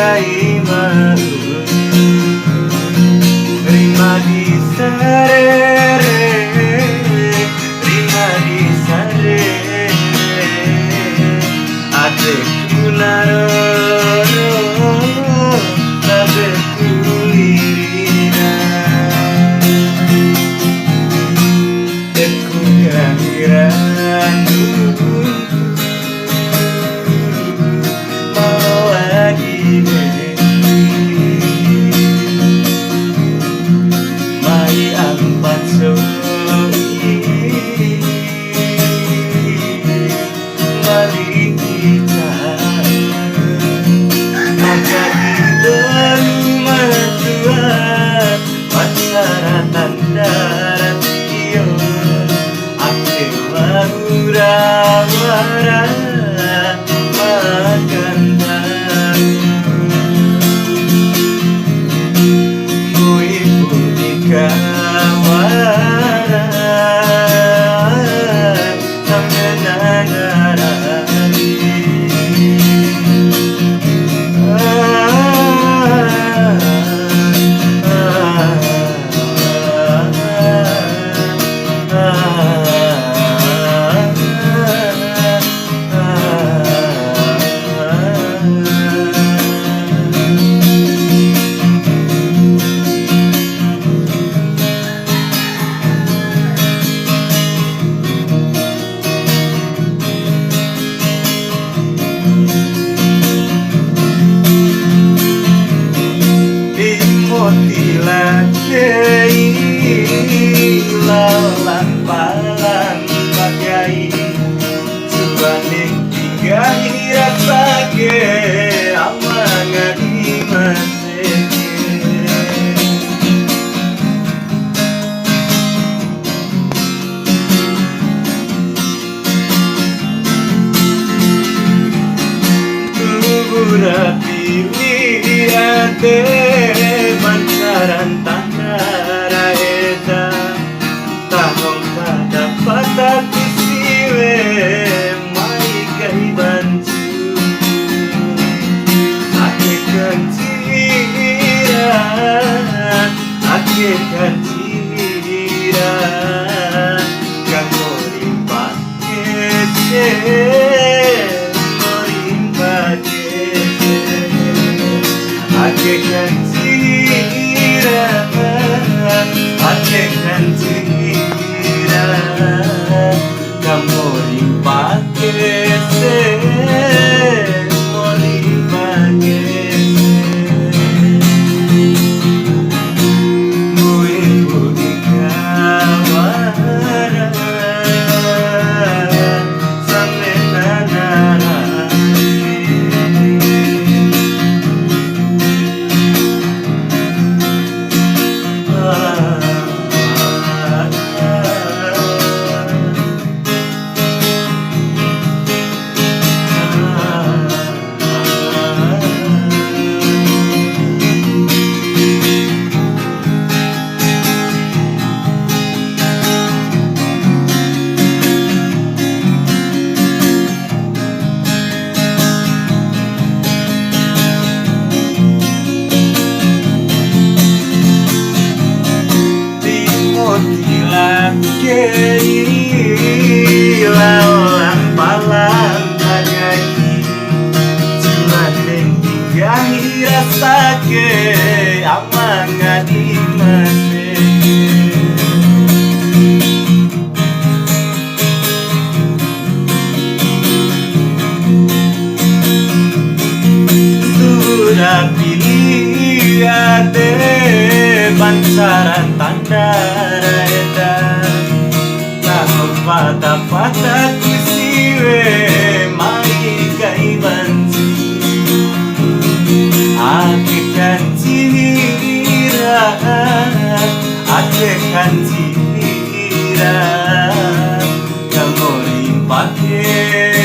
kai mau rima di sarere rima di sarere adekku naroro tabeku lirina deku kehadiran Wara makan bu ibu dikawara sampai nangarani lalang palang pakai sebanding tiga hirasake amangan maseke Tubura pilih ate pancaran tangara eta tahong pada pataku siwe mai kai bantu ake kancira gangori pakese ake kancira kamu dipakai mau dipakai bu ibu dikawara sampai nangarani lalang palang pakai sebanding tiga hirasake amangan maseke sudah pilih ade pancaran tandara eta pataku siwe mai kai bantu ake kancira kamu dipakai